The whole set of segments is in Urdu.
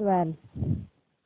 12।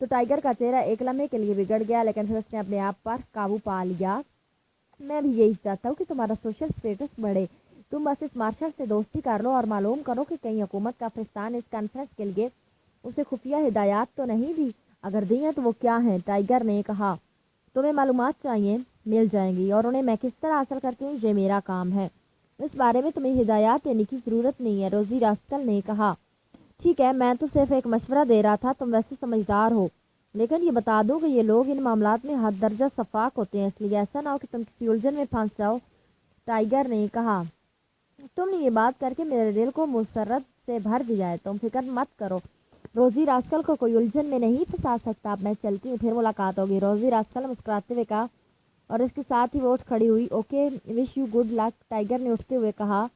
تو ٹائگر کا چہرہ ایک لمحے کے لیے بگڑ گیا، لیکن پھر اس نے اپنے آپ پر قابو پا لیا۔ میں بھی یہی چاہتا ہوں کہ تمہارا سوشل سٹیٹس بڑھے۔ تم بس اس مارشل سے دوستی کر لو اور معلوم کرو کہ کہیں حکومت کا افغانستان اس کانفرنس کے لیے اسے خفیہ ہدایات تو نہیں دی۔ اگر دی ہیں تو وہ کیا ہیں؟ ٹائگر نے کہا، تمہیں معلومات چاہیے، مل جائیں گی، اور انہیں میں کس طرح حاصل کرتی ہوں یہ میرا کام ہے۔ اس بارے میں تمہیں ہدایات دینے کی ضرورت نہیں ہے، روزی راسکل نے کہا۔ ٹھیک ہے، میں تو صرف ایک مشورہ دے رہا تھا، تم ویسے سمجھدار ہو، لیکن یہ بتا دو کہ یہ لوگ ان معاملات میں حد درجہ شفاف ہوتے ہیں، اس لیے ایسا نہ ہو کہ تم کسی الجھن میں پھنس جاؤ۔ ٹائگر نے کہا، تم نے یہ بات کر کے میرے دل کو مسرت سے بھر دیا ہے، تم فکر مت کرو، روزی راسکل کو کوئی الجھن میں نہیں پھنسا سکتا۔ اب میں چلتی ہوں، پھر ملاقات ہوگی، روزی راسکل نے مسکراتے ہوئے کہا، اور اس کے ساتھ ہی وہ اٹھ کھڑی ہوئی۔ Okay, wish you good luck, tiger نے اٹھتے ہوئے کہا۔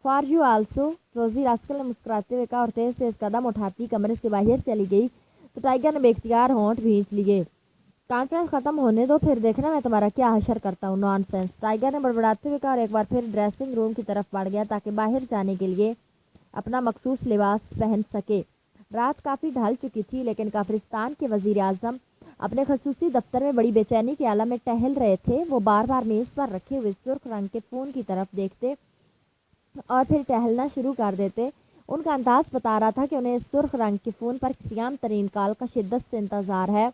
فار یو آلسو، روزی راسکل نے مسکراتے ہوئے کہا، اور تیز سے اس قدم اٹھاتی کمرے سے باہر چلی گئی تو ٹائگر نے بے اختیار ہونٹ بھینچ لیے۔ کانفرنس ختم ہونے دو، پھر دیکھنا میں تمہارا کیا حشر کرتا ہوں۔ نان سینس، ٹائگر نے بڑبڑاتے ہوئے کہا، اور ایک بار پھر ڈریسنگ روم کی طرف بڑھ گیا تاکہ باہر جانے کے لیے اپنا مخصوص لباس پہن سکے۔ رات کافی ڈھل چکی تھی، لیکن کافرستان کے وزیر اعظم اپنے خصوصی دفتر میں بڑی بے چینی کے عالم میں ٹہل رہے تھے۔ وہ بار بار میز پر رکھے ہوئے سرخ رنگ کے فون کی طرف دیکھتے اور پھر ٹہلنا شروع کر دیتے۔ ان کا انداز بتا رہا تھا کہ انہیں اس سرخ رنگ کے فون پر کسی عام ترین کال کا شدت سے انتظار ہے۔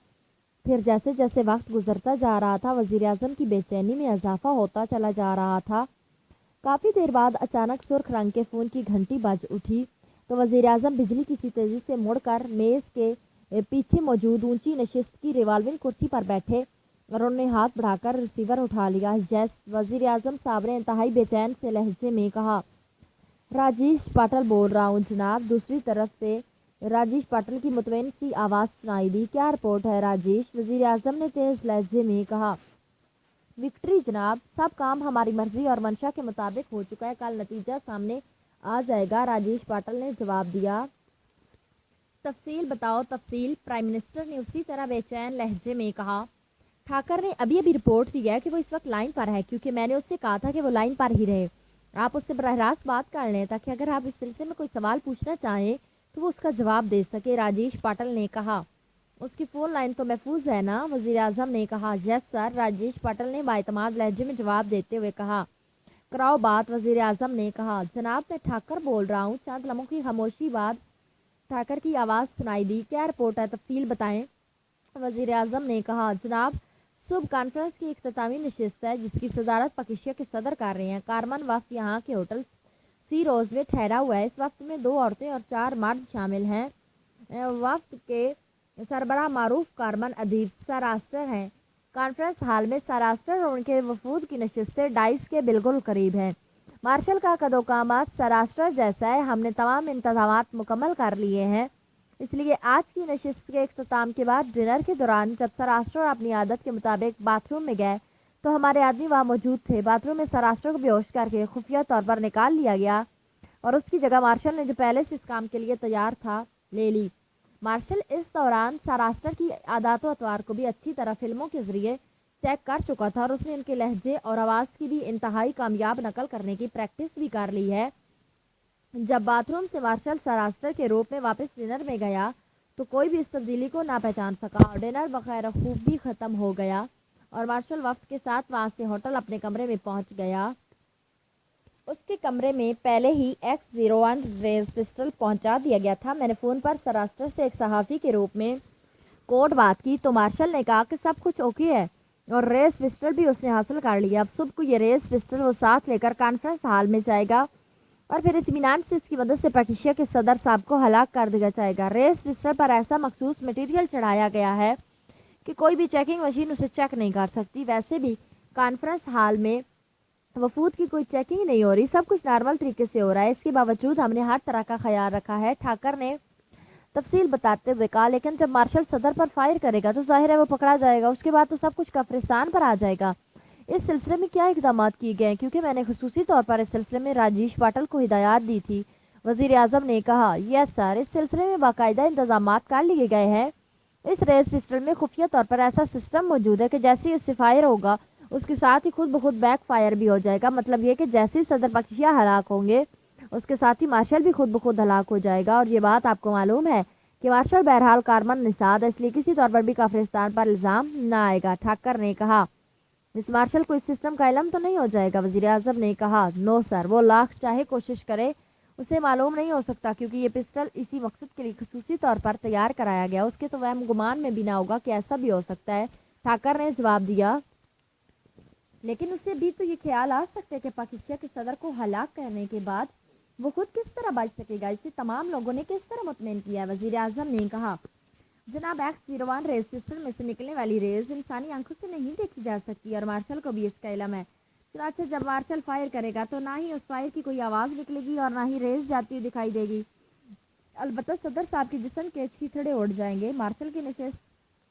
پھر جیسے جیسے وقت گزرتا جا رہا تھا، وزیر اعظم کی بے چینی میں اضافہ ہوتا چلا جا رہا تھا۔ کافی دیر بعد اچانک سرخ رنگ کے فون کی گھنٹی بج اٹھی تو وزیر اعظم بجلی کی سی تیزی سے مڑ کر میز کے پیچھے موجود اونچی نشست کی ریوالونگ کرسی پر بیٹھے اور انہوں نے ہاتھ بڑھا کر ریسیور اٹھا لیا۔ یس، وزیر اعظم صاحب نے انتہائی بے چین سے لہجے میں کہا۔ راجیش پاٹل بول رہا ہوں جناب، دوسری طرف سے راجیش پاٹل کی مطمئن سی آواز سنائی دی۔ کیا رپورٹ ہے راجیش؟ وزیر اعظم نے تیز لہجے میں کہا۔ وکٹری جناب، سب کام ہماری مرضی اور منشا کے مطابق ہو چکا ہے، کل نتیجہ سامنے آ جائے گا، راجیش پاٹل نے جواب دیا۔ تفصیل بتاؤ تفصیل، پرائم منسٹر نے اسی طرح بے چین لہجے میں کہا۔ ٹھاکر نے ابھی رپورٹ دی ہے کہ وہ اس وقت لائن پر ہے، کیونکہ میں نے اس سے کہا تھا کہ وہ لائن پر ہی رہے۔ آپ اس سے براہ راست بات کر لیں تاکہ اگر آپ اس سلسلے میں کوئی سوال پوچھنا چاہیں تو وہ اس کا جواب دے سکے، راجیش پاٹل نے کہا۔ اس کی فون لائن تو محفوظ ہے نا؟ وزیر اعظم نے کہا۔ یس سر، راجیش پاٹل نے بااعتماد لہجے میں جواب دیتے ہوئے کہا۔ کراؤ بات، وزیر اعظم نے کہا۔ جناب، میں ٹھاکر بول رہا ہوں۔ چند لمحوں کی خاموشی بعد ٹھاکر کی آواز سنائی دی۔ کیا رپورٹ ہے؟ تفصیل بتائیں، وزیر اعظم نے کہا۔ جناب، صبح کانفرنس کی اختتامی نشست ہے جس کی صدارت پاکستان کے صدر کر رہے ہیں۔ کارمن وفد یہاں کے ہوٹل سی روز میں ٹھہرا ہوا ہے۔ اس وقت میں 2 عورتیں اور 4 مرد شامل ہیں۔ وفد کے سربراہ معروف کارمن ادیب سراسٹر ہیں۔ کانفرنس ہال میں سراسٹر اور ان کے وفود کی نشستیں ڈائس کے بالکل قریب ہیں۔ مارشل کا قد و قامت سراسٹر جیسا ہے۔ ہم نے تمام انتظامات مکمل کر لیے ہیں، اس لیے آج کی نشست کے اختتام کے بعد ڈنر کے دوران جب سراسٹر اپنی عادت کے مطابق باتھ روم میں گئے تو ہمارے آدمی وہاں موجود تھے۔ باتھ روم میں سراسٹر کو بے ہوش کر کے خفیہ طور پر نکال لیا گیا اور اس کی جگہ مارشل نے جو پہلے سے اس کام کے لیے تیار تھا لے لی۔ مارشل اس دوران سراسٹر کی عادات و اطوار کو بھی اچھی طرح فلموں کے ذریعے چیک کر چکا تھا اور اس نے ان کے لہجے اور آواز کی بھی انتہائی کامیاب نقل کرنے کی پریکٹس بھی کر لی ہے۔ جب باتھ روم سے مارشل سراسٹر کے روپ میں واپس ڈنر میں گیا تو کوئی بھی اس تبدیلی کو نہ پہچان سکا اور ڈنر بخیر خوبی ختم ہو گیا اور مارشل وفد کے ساتھ وہاں سے ہوٹل اپنے کمرے میں پہنچ گیا۔ اس کے کمرے میں پہلے ہی X01 ریز پسٹل پہنچا دیا گیا تھا۔ میں نے فون پر سراسٹر سے ایک صحافی کے روپ میں کوڈ بات کی تو مارشل نے کہا کہ سب کچھ اوکے ہے اور ریز پسٹل بھی اس نے حاصل کر لیا۔ اب صبح کو یہ ریز پسٹل وہ ساتھ لے کر کانفرنس ہال میں جائے گا اور پھر اطمینان سے اس کی مدد سے پاکستان کے صدر صاحب کو ہلاک کر دیا جائے گا۔ ریز پسٹل پر ایسا مخصوص مٹیریل چڑھایا گیا ہے کہ کوئی بھی چیکنگ مشین اسے چیک نہیں کر سکتی۔ ویسے بھی کانفرنس ہال میں وفود کی کوئی چیکنگ نہیں ہو رہی، سب کچھ نارمل طریقے سے ہو رہا ہے۔ اس کے باوجود ہم نے ہر طرح کا خیال رکھا ہے، ٹھاکر نے تفصیل بتاتے ہوئے کہا۔ لیکن جب مارشل صدر پر فائر کرے گا تو ظاہر ہے وہ پکڑا جائے گا، اس کے بعد تو سب کچھ کافرستان پر آ جائے گا۔ اس سلسلے میں کیا اقدامات کیے گئے؟ کیونکہ میں نے خصوصی طور پر اس سلسلے میں راجیش پاٹل کو ہدایات دی تھی، وزیر اعظم نے کہا۔ یس سر، اس سلسلے میں باقاعدہ انتظامات کر لیے گئے ہیں۔ اس ریز پسٹل میں خفیہ طور پر ایسا سسٹم موجود ہے کہ جیسے ہی اس سے فائر ہوگا اس کے ساتھ ہی خود بخود بیک فائر بھی ہو جائے گا۔ مطلب یہ کہ جیسے ہی صدر پاکستان ہلاک ہوں گے اس کے ساتھ ہی مارشل بھی خود بخود ہلاک ہو جائے گا۔ اور یہ بات آپ کو معلوم ہے کہ مارشل بہرحال کارمند نژاد ہے، اس لیے کسی طور پر بھی کافرستان پر الزام نہ آئے گا۔ ٹھاکر نے کہا مس مارشل کو اس سسٹم کا علم تو نہیں ہو جائے گا؟ وزیر اعظم نے کہا نو سر، وہ لاکھ چاہے کوشش کرے اسے معلوم نہیں ہو سکتا، کیونکہ یہ پسٹل اسی مقصد کے لیے خصوصی طور پر تیار کرایا گیا، اس کے تو وہم گمان میں بھی نہ ہوگا کہ ایسا بھی ہو سکتا ہے۔ ٹھاکر نے جواب دیا لیکن اسے بھی تو یہ خیال آ سکتا ہے کہ پاکستان کے صدر کو ہلاک کرنے کے بعد وہ خود کس طرح بچ سکے گا، اسے تمام لوگوں نے کس طرح مطمئن کیا ہے؟ وزیر اعظم نے کہا جناب X01 ریز پسٹل میں سے نکلنے والی ریز انسانی آنکھوں سے نہیں دیکھی جا سکتی اور مارشل کو بھی اس کا علم ہے، چنانچہ جب مارشل فائر کرے گا تو نہ ہی اس فائر کی کوئی آواز نکلے گی اور نہ ہی ریز جاتی ہوئی دکھائی دے گی، البتہ صدر صاحب کے جسم کے چھیتڑے اڑ جائیں گے۔ مارشل کی نشست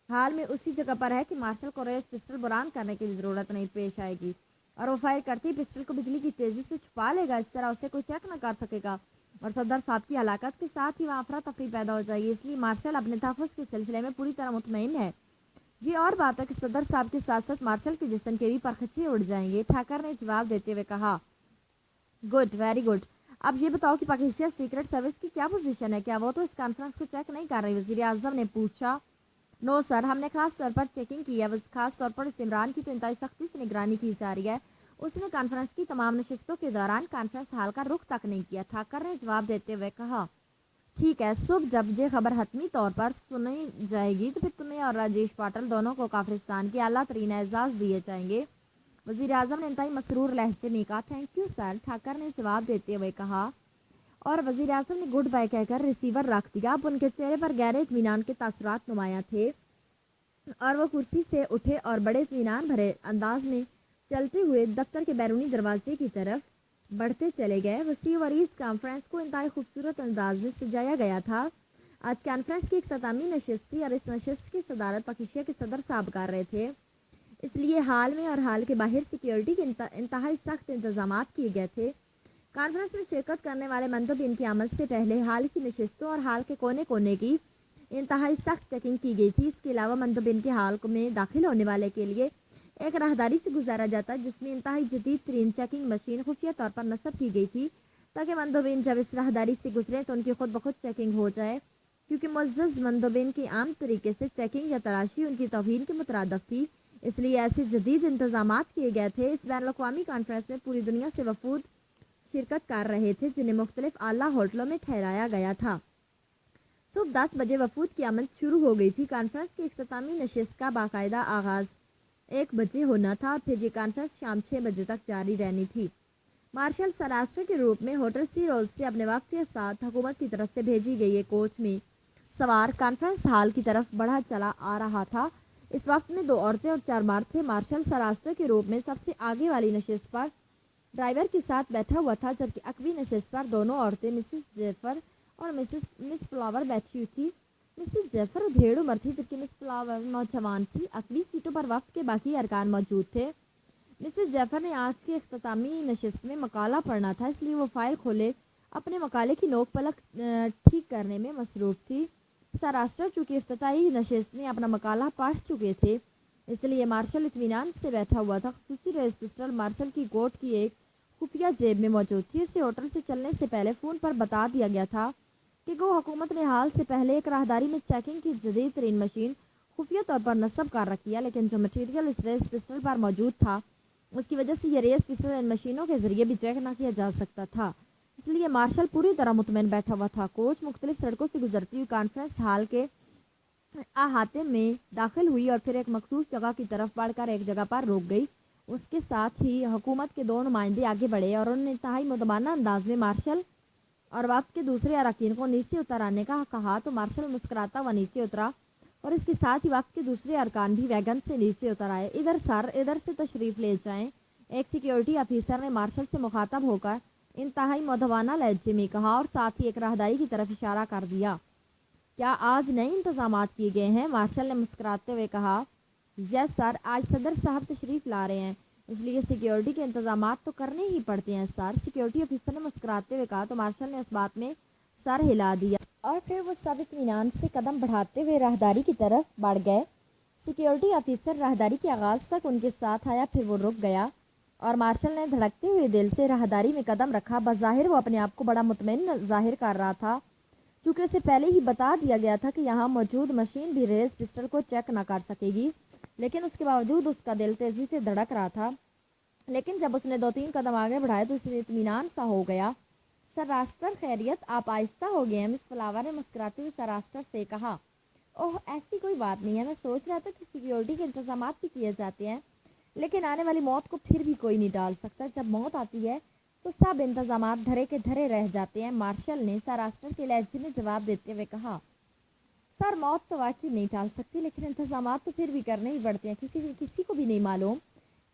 حال میں اسی جگہ پر ہے کہ مارشل کو ریز پسٹل برآمد کرنے کی ضرورت نہیں پیش آئے گی اور وہ فائر کرتی پسٹل کو بجلی کی تیزی سے چھپا لے گا، اس طرح اسے کوئی چیک نہ کر سکے گا اور صدر صاحب کی ہلاکت کے ساتھ ہی وہاں افراتفری پیدا ہو جائے گی، اس لیے مارشل اپنے تحفظ کے سلسلے میں پوری طرح مطمئن ہے۔ یہ اور بات ہے کہ صدر صاحب کے ساتھ ساتھ مارشل کے جسم کے بھی پرخچے اڑ جائیں گے۔ ٹھاکر نے جواب دیتے ہوئے کہا گڈ، ویری گڈ۔ اب یہ بتاؤ کہ پاکستان سیکرٹ سروس کی کیا پوزیشن ہے؟ کیا وہ تو اس کانفرنس کو چیک نہیں کر رہی؟ وزیر اعظم نے پوچھا نو سر، ہم نے خاص طور پر چیکنگ کی ہے، خاص طور پر اس عمران کی تو انتہائی سختی سے نگرانی کی جا رہی ہے، اس نے کانفرنس کی تمام نشستوں کے دوران کانفرنس ہال کا رخ تک نہیں کیا۔ ٹھاکر نے جواب دیتے ہوئے کہا ٹھیک ہے، صبح جب یہ خبر حتمی طور پر سنی جائے گی تو پھر تمہیں اور راجیش پاٹل دونوں کو کافرستان کے اعلیٰ ترین اعزاز دیے جائیں گے۔ وزیر اعظم نے انتہائی مسرور لہجے میں کہا تھینک یو سر۔ ٹھاکر نے جواب دیتے ہوئے کہا اور وزیر اعظم نے گڈ بائی کہہ کر ریسیور رکھ دیا۔ اب ان کے چہرے پر گہرے اطمینان کے تاثرات نمایاں تھے اور وہ کرسی سے اٹھے اور بڑے اطمینان بھرے انداز میں چلتے ہوئے دفتر کے بیرونی دروازے کی طرف بڑھتے چلے گئے۔ وسیع و عریض کانفرنس کو انتہائی خوبصورت انداز میں سجایا گیا تھا۔ آج کانفرنس کی اختتامی نشست تھی اور اس نشست کی صدارت پاکستان کے صدر صاحب کر رہے تھے، اس لیے حال میں اور حال کے باہر سیکیورٹی کے انتہائی سخت انتظامات کیے گئے تھے۔ کانفرنس میں شرکت کرنے والے مندوبین کی آمد سے پہلے حال کی نشستوں اور حال کے کونے کونے کی انتہائی سخت چیکنگ کی گئی تھی۔ اس کے علاوہ مندوبین کے حال میں داخل ہونے والے کے لیے ایک راہداری سے گزارا جاتا جس میں انتہائی جدید ترین چیکنگ مشین خفیہ طور پر نصب کی گئی تھی تاکہ مندوبین جب اس راہداری سے گزریں تو ان کی خود بخود چیکنگ ہو جائے، کیونکہ معزز مندوبین کی عام طریقے سے چیکنگ یا تلاشی ان کی توہین کے مترادف تھی، اس لیے ایسے جدید انتظامات کیے گئے تھے۔ اس بین الاقوامی کانفرنس میں پوری دنیا سے وفود شرکت کر رہے تھے جنہیں مختلف اعلیٰ ہوٹلوں میں ٹھہرایا گیا تھا۔ صبح 10 بجے وفود کی آمد شروع ہو گئی تھی۔ کانفرنس کی اختتامی نشست کا باقاعدہ آغاز 1 بجے ہونا تھا اور پھر یہ کانفرنس شام 6 بجے تک جاری رہنی تھی۔ مارشل سراسٹر کے روپ میں ہوٹل سی روز سے اپنے وقت کے ساتھ حکومت کی طرف سے بھیجی گئی ایک کوچ میں سوار کانفرنس ہال کی طرف بڑھا چلا آ رہا تھا۔ اس وقت میں 2 عورتیں اور 4 مرد تھے۔ مارشل سراسٹر کے روپ میں سب سے آگے والی نشست پر ڈرائیور کے ساتھ بیٹھا ہوا تھا، جبکہ عقبی نشست پر دونوں عورتیں مسز جیفر اور مس فلاور بیٹھی ہوئی تھی۔ مسز جیفر ڈھیڑ عمر تھی جبکہ مس فلاور نوجوان تھی۔ عقبی سیٹوں پر وفد کے باقی ارکان موجود تھے۔ مسز جیفر نے آج کی اختتامی نشست میں مقالہ پڑھنا تھا، اس لیے وہ فائل کھولے اپنے مقالے کی نوک پلک ٹھیک کرنے میں مصروف تھی۔ سراسٹر چونکہ افتتاحی نشست میں اپنا مقالہ پڑھ چکے تھے، اس لیے مارشل اطمینان سے بیٹھا ہوا تھا۔ خصوصی ریز پسٹل مارشل کی کوٹ کی ایک خفیہ جیب میں موجود تھی۔ اسے ہوٹل سے چلنے سے پہلے فون پر بتا دیا گیا تھا کہ حکومت نے حال سے پہلے ایک راہداری میں چیکنگ کی جدید ترین مشین خفیہ طور پر نصب کر رکھی ہے، لیکن جو مٹیریل اس ریز پسٹل پر موجود تھا اس کی وجہ سے یہ ریز پسٹل ان مشینوں کے ذریعے بھی چیک نہ کیا جا سکتا تھا، اس لیے مارشل پوری طرح مطمئن بیٹھا ہوا تھا۔ کوچ مختلف سڑکوں سے گزرتی ہوئی کانفرنس ہال کے احاطے میں داخل ہوئی اور پھر ایک مخصوص جگہ کی طرف بڑھ کر ایک جگہ پر رک گئی۔ اس کے ساتھ ہی حکومت کے 2 نمائندے آگے بڑھے اور انہوں نے انتہائی مؤدبانہ انداز میں مارشل اور وفد کے دوسرے اراکین کو نیچے اتر آنے کا کہا تو مارشل مسکراتا ہوا نیچے اترا اور اس کے ساتھ ہی وفد کے دوسرے ارکان بھی ویگن سے نیچے اتر آئے۔ ادھر سر، ادھر سے تشریف لے جائیں، ایک سیکیورٹی افیسر نے مارشل سے مخاطب ہو کر انتہائی مؤدبانہ لہجے میں کہا اور ساتھ ہی ایک راہداری کی طرف اشارہ کر دیا۔ کیا آج نئے انتظامات کیے گئے ہیں؟ مارشل نے مسکراتے ہوئے کہا یس سر، آج صدر صاحب تشریف لا رہے ہیں، اس لیے سیکیورٹی کے انتظامات تو کرنے ہی پڑتے ہیں سر۔ سیکیورٹی افیسر نے مسکراتے ہوئے کہا تو مارشل نے اس بات میں سر ہلا دیا اور پھر وہ سب اطمینان سے قدم بڑھاتے ہوئے راہداری کی طرف بڑھ گئے۔ سیکیورٹی افیسر راہداری کے آغاز تک ان کے ساتھ آیا، پھر وہ رک گیا اور مارشل نے دھڑکتے ہوئے دل سے راہداری میں قدم رکھا۔ بظاہر وہ اپنے آپ کو بڑا مطمئن ظاہر کر رہا تھا چونکہ اسے پہلے ہی بتا دیا گیا تھا کہ یہاں موجود مشین بھی ریس پسٹل کو چیک نہ کر سکے گی، لیکن اس کے باوجود اس کا دل تیزی سے دھڑک رہا تھا۔ لیکن جب اس نے 2-3 قدم آگے بڑھائے تو اسے اطمینان سا ہو گیا۔ سر راسٹر خیریت؟ آپ آہستہ ہو گئے ہیں، مس فلاور نے مسکراتے ہوئے سر راسٹر سے کہا۔ اوہ ایسی کوئی بات نہیں ہے، میں سوچ رہا تھا کہ سیکیورٹی کے انتظامات بھی کیے جاتے ہیں، لیکن آنے والی موت کو پھر بھی کوئی نہیں ڈال سکتا۔ جب موت آتی ہے تو سب انتظامات دھرے کے دھرے رہ جاتے ہیں، مارشل نے سر راسٹر کے لہجے میں جواب دیتے ہوئے کہا۔ سر موت تو واقعی نہیں ٹال سکتی، لیکن انتظامات تو پھر بھی کرنے ہی پڑتے ہیں، کسی کو بھی نہیں معلوم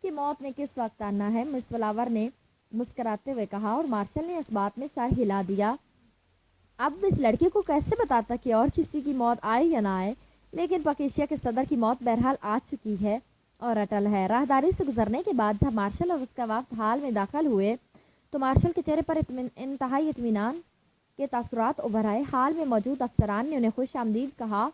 کہ موت نے کس وقت آنا ہے، مس فلاور نے مسکراتے ہوئے کہا، اور مارشل نے اس بات میں سر ہلا دیا۔ اب اس لڑکے کو کیسے بتاتا کہ اور کسی کی موت آئے یا نہ آئے، لیکن پکیشیا کے صدر کی موت بہرحال آ چکی ہے اور اٹل ہے۔ راہداری سے گزرنے کے بعد جب مارشل اور اس کا وفد ہال میں داخل ہوئے تو مارشل کے چہرے پر انتہائی اطمینان کے تاثرات ابھر آئے۔ ہال میں موجود افسران نے انہیں خوش آمدید کہا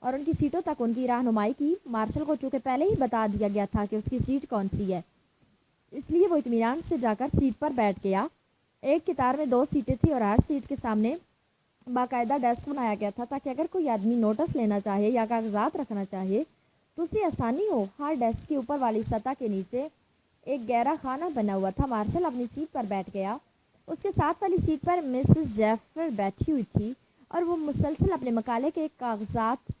اور ان کی سیٹوں تک ان کی رہنمائی کی۔ مارشل کو چونکہ پہلے ہی بتا دیا گیا تھا کہ اس کی سیٹ کون سی ہے، اس لیے وہ اطمینان سے جا کر سیٹ پر بیٹھ گیا۔ ایک قطار میں 2 سیٹیں تھیں اور ہر سیٹ کے سامنے باقاعدہ ڈیسک بنایا گیا تھا تاکہ اگر کوئی آدمی نوٹس لینا چاہے یا کاغذات رکھنا چاہے تو اسے آسانی ہو۔ ہر ڈیسک کے اوپر والی سطح کے نیچے ایک گہرا خانہ بنا ہوا تھا۔ مارشل اپنی سیٹ پر بیٹھ گیا۔ اس کے ساتھ والی سیٹ پر مسز جیفر بیٹھی ہوئی تھی اور وہ مسلسل اپنے مقالے کے کاغذات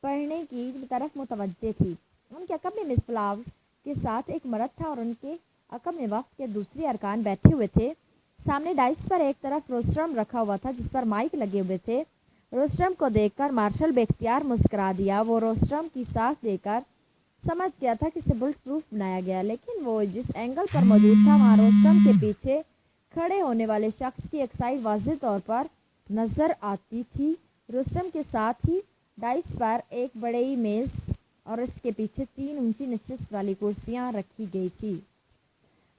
پڑھنے کی طرف متوجہ تھی۔ ان کے عقب میں مس فلاور کے ساتھ ایک مرد تھا اور ان کے عقب میں وقت کے دوسرے ارکان بیٹھے ہوئے تھے۔ سامنے ڈائس پر ایک طرف روسٹرم رکھا ہوا تھا جس پر مائک لگے ہوئے تھے۔ روسٹرم کو دیکھ کر مارشل بے اختیار مسکرا دیا۔ وہ روسٹرم کی ساکھ دے کر سمجھ گیا تھا کہ اسے بلٹ پروف بنایا گیا، لیکن وہ جس اینگل پر موجود تھا وہاں روسٹرم کے پیچھے کھڑے ہونے والے شخص کی ایک سائڈ واضح طور پر نظر آتی تھی۔ روسٹرم کے ساتھ ہی ڈائس پر ایک بڑی میز اور اس کے پیچھے 3 اونچی نشست والی کرسیاں رکھی گئی تھی۔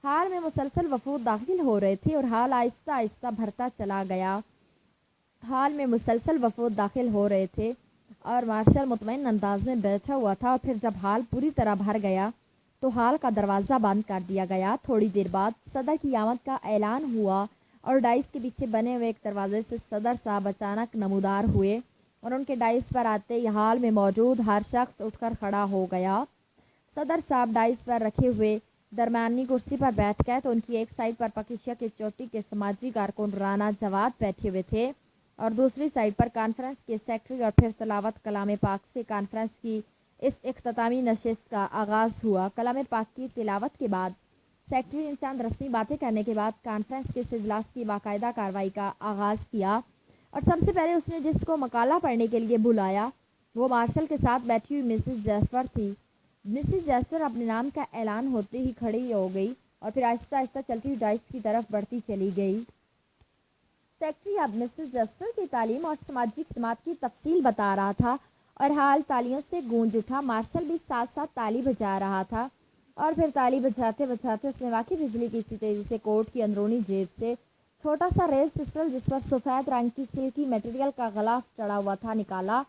ہال میں مسلسل وفود داخل ہو رہے تھے اور ہال آہستہ آہستہ بھرتا چلا گیا۔ ہال میں مسلسل وفود داخل ہو رہے تھے اور مارشل مطمئن انداز میں بیٹھا ہوا تھا، اور پھر جب ہال پوری طرح بھر گیا تو ہال کا دروازہ بند کر دیا گیا۔ تھوڑی دیر بعد صدر کی آمد کا اعلان ہوا اور ڈائس کے پیچھے بنے ہوئے ایک دروازے سے صدر صاحب اچانک نمودار ہوئے اور ان کے ڈائس پر آتے ہی ہال میں موجود ہر شخص اٹھ کر کھڑا ہو گیا۔ صدر صاحب ڈائس پر رکھے ہوئے درمیانی کرسی پر بیٹھ گئے تو ان کی ایک سائڈ پر پکیشیا کے چوٹی کے سماجی کارکن رانا جواد بیٹھے ہوئے تھے اور دوسری سائڈ پر کانفرنس کے سیکرٹری، اور پھر تلاوت کلام پاک سے کانفرنس کی اس اختتامی نشست کا آغاز ہوا۔ کلام پاک کی تلاوت کے بعد سیکرٹری نے چند رسمی باتیں کرنے کے بعد کانفرنس کے اس اجلاس کی باقاعدہ کارروائی کا آغاز کیا، اور سب سے پہلے اس نے جس کو مقالہ پڑھنے کے لیے بلایا وہ مارشل کے ساتھ بیٹھی ہوئی مسز جیسپر تھی۔ مسز جیسپر اپنے نام کا اعلان ہوتے ہی کھڑی ہو گئی اور پھر آہستہ آہستہ چلتی ہوئی ڈائس کی طرف بڑھتی چلی گئی۔ سیکرٹری اب مسز جیسپر کی تعلیم اور سماجی خدمات کی تفصیل بتا رہا تھا اور حال تالیوں سے گونج اٹھا۔ مارشل بھی ساتھ ساتھ تالی بجا رہا تھا اور پھر تالی بجاتے بجاتے اس نے واقعی بجلی کی سی تیزی سے کوٹ کی اندرونی جیب سے چھوٹا سا ریس پسٹل جس پر سفید رنگ کی سلکی میٹیریل کا غلاف چڑھا ہوا تھا نکالا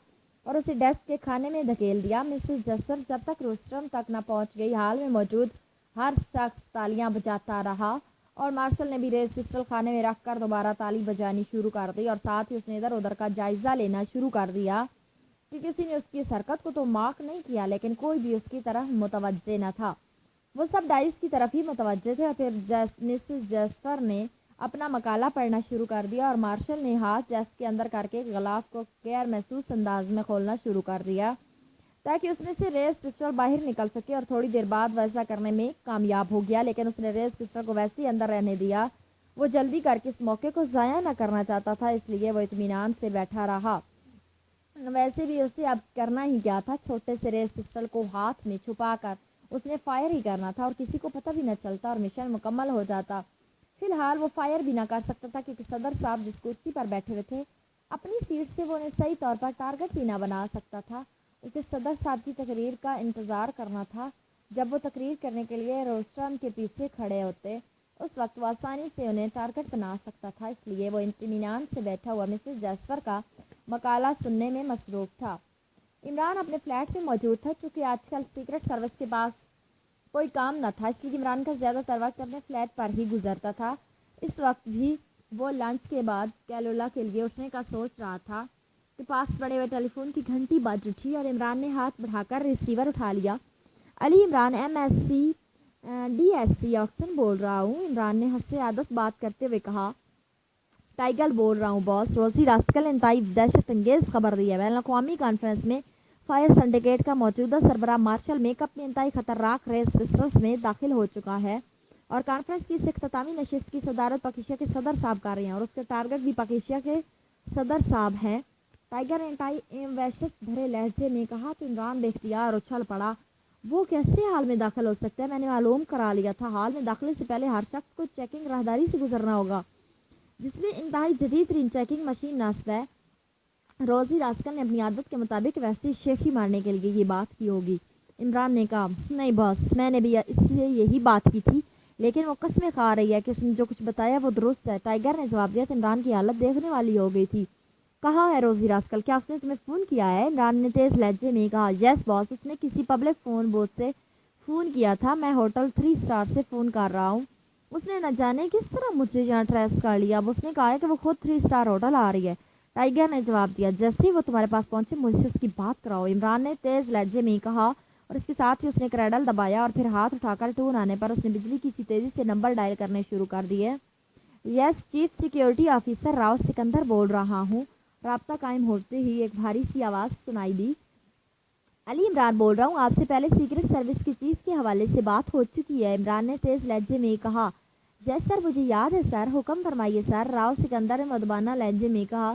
اور اسے ڈیسک کے خانے میں دھکیل دیا۔ مسز جیسپر جب تک روسٹرم تک نہ پہنچ گئی ہال میں موجود ہر شخص تالیاں بجاتا رہا اور مارشل نے بھی ریس پسٹل خانے میں رکھ کر دوبارہ تالی بجانی شروع کر دی اور ساتھ ہی اس نے ادھر ادھر کا جائزہ لینا شروع کر دیا کہ کسی نے اس کی اس حرکت کو تو مارک نہیں کیا، لیکن کوئی بھی اس کی طرف متوجہ نہ تھا۔ وہ سب ڈائس کی طرف ہی متوجہ تھے اور پھر مسز جیسپر نے اپنا مقالہ پڑھنا شروع کر دیا اور مارشل نے ہاتھ ڈیسک کے اندر کر کے غلاف کو غیر محسوس انداز میں کھولنا شروع کر دیا تاکہ اس میں سے ریس پسٹل باہر نکل سکے، اور تھوڑی دیر بعد ویسا کرنے میں کامیاب ہو گیا، لیکن اس نے ریس پسٹل کو ویسے ہی اندر رہنے دیا۔ وہ جلدی کر کے اس موقع کو ضائع نہ کرنا چاہتا تھا، اس لیے وہ اطمینان سے بیٹھا رہا۔ ویسے بھی اسے اب کرنا ہی کیا تھا، چھوٹے سے ریس پسٹل کو ہاتھ میں چھپا کر اس نے فائر ہی کرنا تھا اور کسی کو پتہ بھی نہ چلتا اور مشن مکمل ہو جاتا۔ فی الحال وہ فائر بھی نہ کر سکتا تھا کیونکہ صدر صاحب جس کرسی پر بیٹھے ہوئے تھے اپنی سیٹ سے وہ انہیں صحیح طور پر ٹارگٹ بھی نہ بنا سکتا تھا۔ اسے صدر صاحب کی تقریر کا انتظار کرنا تھا۔ جب وہ تقریر کرنے کے لیے روسٹرم کے پیچھے کھڑے ہوتے اس وقت وہ آسانی سے انہیں ٹارگٹ بنا سکتا تھا، اس لیے وہ اطمینان سے بیٹھا ہوا مسز جیسپر کا مقالہ سننے میں مصروف تھا۔ عمران اپنے فلیٹ میں موجود تھا، چونکہ آج کل سیکرٹ سروس کے پاس کوئی کام نہ تھا، اس لیے عمران کا زیادہ تر وقت اپنے فلیٹ پر ہی گزرتا تھا۔ اس وقت بھی وہ لنچ کے بعد کیلولا کے لیے اٹھنے کا سوچ رہا تھا کہ پاس پڑے ہوئے ٹیلی فون کی گھنٹی بج اٹھی اور عمران نے ہاتھ بڑھا کر ریسیور اٹھا لیا۔ علی عمران MSc DSc آکسن بول رہا ہوں، عمران نے حسب عادت بات کرتے ہوئے کہا۔ ٹائیگر بول رہا ہوں باس، روزی راسکل نے انتہائی دہشت انگیز خبر دی ہے۔ بین الاقوامی کانفرنس میں فائر سنڈیکیٹ کا موجودہ سربراہ مارشل میک اپنی انتہائی خطرناک ریس پسٹلز میں داخل ہو چکا ہے اور کانفرنس کی اس اختتامی نشست کی صدارت پاکیزا کے صدر صاحب کر رہے ہیں اور اس کے ٹارگٹ بھی پاکیزا کے صدر صاحب ہیں۔ ٹائیگر نے انتہائی وحشت بھرے لہجے میں کہا تو عمران بے اختیار اچھل پڑا۔ وہ کیسے ہال میں داخل ہو سکتا ہے؟ میں نے معلوم کرا لیا تھا، ہال میں داخلے سے پہلے ہر شخص کو چیکنگ راہداری سے گزرنا ہوگا جس میں انتہائی جدید ترین چیکنگ مشین نصب ہے۔ روزی راسکل نے اپنی عادت کے مطابق ویسے شیخی مارنے کے لیے یہ بات کی ہوگی۔ عمران نے کہا نہیں باس، میں نے بھی اس لیے یہی بات کی تھی، لیکن وہ قسمیں کھا رہی ہے کہ اس نے جو کچھ بتایا وہ درست ہے۔ ٹائیگر نے جواب دیا تو عمران کی حالت دیکھنے والی ہو گئی تھی۔ کہاں ہے روزی راسکل؟ کیا اس نے تمہیں فون کیا ہے؟ عمران نے تیز لہجے میں کہا یس باس، اس نے کسی پبلک فون بوتھ سے فون کیا تھا، میں ہوٹل 3 اسٹار سے فون کر رہا ہوں۔ اس نے نہ جانے کس طرح مجھے یہاں ٹریس کر لیا۔ اب اس نے کہا ہے کہ وہ خود 3 اسٹار ہوٹل آ رہی ہے۔ ٹائیگر نے جواب دیا جیسے ہی وہ تمہارے پاس پہنچے مجھ سے اس کی بات کراؤ۔ عمران نے تیز لہجے میں کہا اور اس کے ساتھ ہی اس نے کریڈل دبایا اور پھر ہاتھ اٹھا کر ٹون آنے پر اس نے بجلی کی سی تیزی سے نمبر ڈائل کرنے شروع کر دیے۔ Yes chief security officer Rao Sikandar بول رہا ہوں۔ رابطہ قائم ہوتے ہی ایک بھاری سی آواز سنائی دی۔ علی عمران بول رہا ہوں، آپ سے پہلے سیکرٹ سروس کے چیف کے حوالے سے بات ہو چکی ہے۔ عمران نے تیز لہجے میں کہا یس سر، مجھے یاد ہے سر، حکم فرمائیے سر۔ راؤ سکندر نے مدبانہ لہجے میں کہا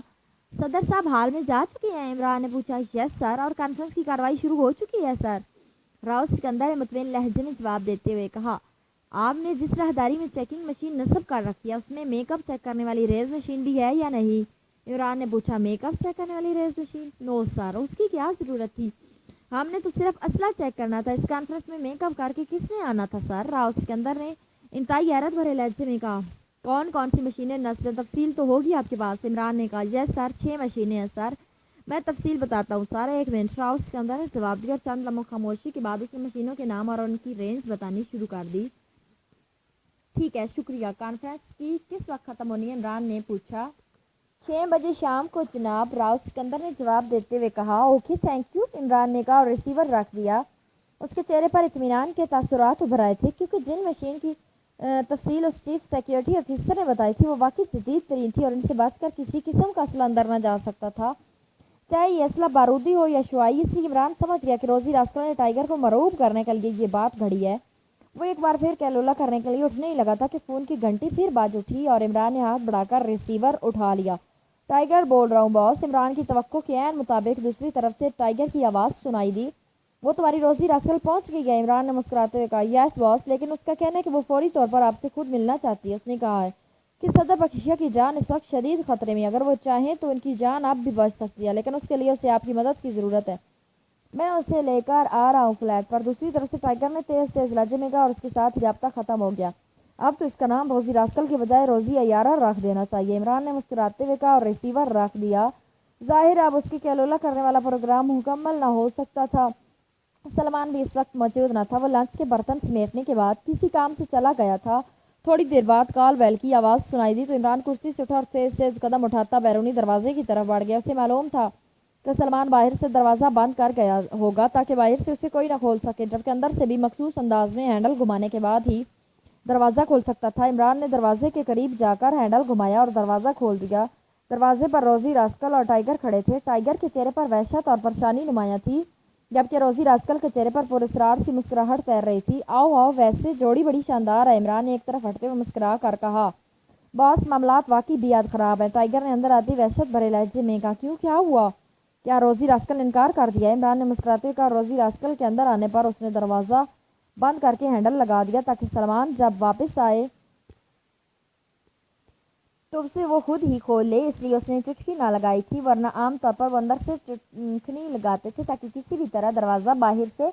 صدر صاحب حال میں جا چکے ہیں؟ عمران نے پوچھا یس سر، اور کانفرنس کی کارروائی شروع ہو چکی ہے سر۔ راؤ سکندر نے مطمئن لہجے میں جواب دیتے ہوئے کہا آپ نے جس راہداری میں چیکنگ مشین نصب کر رکھی ہے اس میں میک اپ چیک کرنے والی ریز مشین بھی ہے یا نہیں؟ عمران نے پوچھا میک اپ چیک کرنے والی ریز مشین؟ نو سر، اس کی کیا ضرورت تھی، ہم نے تو صرف اسلحہ چیک کرنا تھا، اس کانفرنس میں میک اپ کر کے کس نے آنا تھا سر؟ راؤ سکندر نے انتہائی حیرت بھرے لہجے میں کہا کون کون سی مشینیں نصب ہیں، تفصیل تو ہوگی آپ کے پاس؟ عمران نے کہا یس سر، 6 مشینیں ہیں سر، میں تفصیل بتاتا ہوں سر، ایک منٹ۔ راؤ سکندر نے جواب دیا اور چند لمحوں خاموشی کے بعد اس نے مشینوں کے نام اور ان کی رینج بتانی شروع کر دی۔ ٹھیک ہے شکریہ، کانفرنس کی کس وقت ختم ہونی ہے؟ عمران نے پوچھا۔ 6 بجے شام کو جناب، راؤ سکندر نے جواب دیتے ہوئے کہا۔ اوکے تھینک یو، عمران نے کہا اور ریسیور رکھ دیا۔ اس کے چہرے پر اطمینان کے تاثرات ابھر آئے تھے کیونکہ جن مشین کی تفصیل اس چیف سیکیورٹی آفیسر نے بتائی تھی وہ واقعی جدید ترین تھی اور ان سے بچ کر کسی قسم کا اسلحہ اندر نہ جا سکتا تھا، چاہے یہ اسلحہ بارودی ہو یا شعاعی۔ اس لیے عمران سمجھ گیا کہ روزی راسکل نے ٹائیگر کو مرعوب کرنے کے لیے یہ بات گھڑی ہے۔ وہ ایک بار پھر کیلولا کرنے کے لیے اٹھنے ہی لگا تھا کہ فون کی گھنٹی پھر باز اٹھی اور عمران نے ہاتھ بڑھا کر ریسیور اٹھا لیا۔ ٹائیگر بول رہا ہوں باس، عمران کی توقع کے عین مطابق دوسری طرف سے ٹائیگر کی آواز سنائی دی۔ وہ تمہاری روزی راسکل پہنچ گئی ہے؟ عمران نے مسکراتے ہوئے کہا یس باس، لیکن اس کا کہنا ہے کہ وہ فوری طور پر آپ سے خود ملنا چاہتی ہے۔ اس نے کہا ہے کہ صدر پاکیزا کی جان اس وقت شدید خطرے میں، اگر وہ چاہیں تو ان کی جان اب بھی بچ سکتی ہے، لیکن اس کے لیے اسے آپ کی مدد کی ضرورت ہے۔ میں اسے لے کر آ رہا ہوں فلیٹ پر۔ دوسری طرف سے ٹائیگر نے تیز لہجے میں کہا اور اس کے ساتھ ہی رابطہ ختم ہو گیا۔ اب تو اس کا نام روزی راسکل کے بجائے روزی عیارہ رکھ دینا چاہیے، عمران نے مسکراتے ہوئے کہا اور ریسیور رکھ دیا۔ ظاہر ہے اب اس کی کیلولا کرنے والا پروگرام مکمل نہ ہو سکتا تھا۔ سلمان بھی اس وقت موجود نہ تھا، وہ لنچ کے برتن سمیٹنے کے بعد کسی کام سے چلا گیا تھا۔ تھوڑی دیر بعد کال بیل کی آواز سنائی دی تو عمران کرسی سے اٹھا اور تیز قدم اٹھاتا بیرونی دروازے کی طرف بڑھ گیا۔ اسے معلوم تھا کہ سلمان باہر سے دروازہ بند کر گیا ہوگا تاکہ باہر سے اسے کوئی نہ کھول سکے، جبکہ اندر سے بھی مخصوص انداز میں ہینڈل گھمانے کے بعد ہی دروازہ کھول سکتا تھا۔ عمران نے دروازے کے قریب جا کر ہینڈل گھمایا اور دروازہ کھول دیا۔ دروازے پر روزی راسکل اور ٹائیگر کھڑے تھے۔ ٹائیگر کے چہرے پر وحشت اور پریشانی نمایاں تھی جبکہ روزی راسکل کے چہرے پر پراسرار سی مسکراہٹ تیر رہی تھی۔ آؤ ویسے جوڑی بڑی شاندار ہے، عمران نے ایک طرف ہٹتے ہوئے مسکرا کر کہا۔ باس معاملات واقعی بے حد خراب ہیں، ٹائیگر نے اندر آتی وحشت بھرے لہجے میں کہا۔ کیوں، کیا ہوا؟ کیا روزی راسکل نے انکار کر دیا؟ عمران نے مسکراتے ہوئے کہا۔ روزی راسکل کے اندر آنے پر اس نے دروازہ بند کر کے ہینڈل لگا دیا تاکہ سلمان جب واپس آئے تو اسے وہ خود ہی کھول لے، اس لیے اس نے چٹکی نہ لگائی تھی، ورنہ عام طور پر وہ اندر سے چٹکنی لگاتے تھے تاکہ کسی بھی طرح دروازہ باہر سے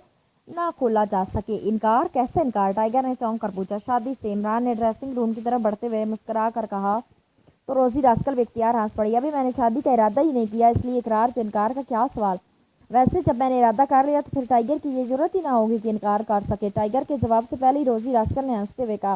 نہ کھولا جا سکے۔ انکار؟ کیسے انکار؟ ٹائیگر نے چونک کر پوچھا۔ شادی سے، عمران نے ڈریسنگ روم کی طرف بڑھتے ہوئے مسکرا کر کہا۔ تو روزی راسکل بے اختیار ہنس پڑی۔ ابھی میں نے شادی کا ارادہ ہی نہیں کیا، اس لیے اقرار سے انکار کا کیا سوال؟ ویسے جب میں نے ارادہ کر لیا تو پھر ٹائیگر کی یہ ضرورت ہی نہ ہوگی کہ انکار کر سکے۔ ٹائیگر کے جواب سے پہلے ہی روزی راسکل نے ہنستے ہوئے کہا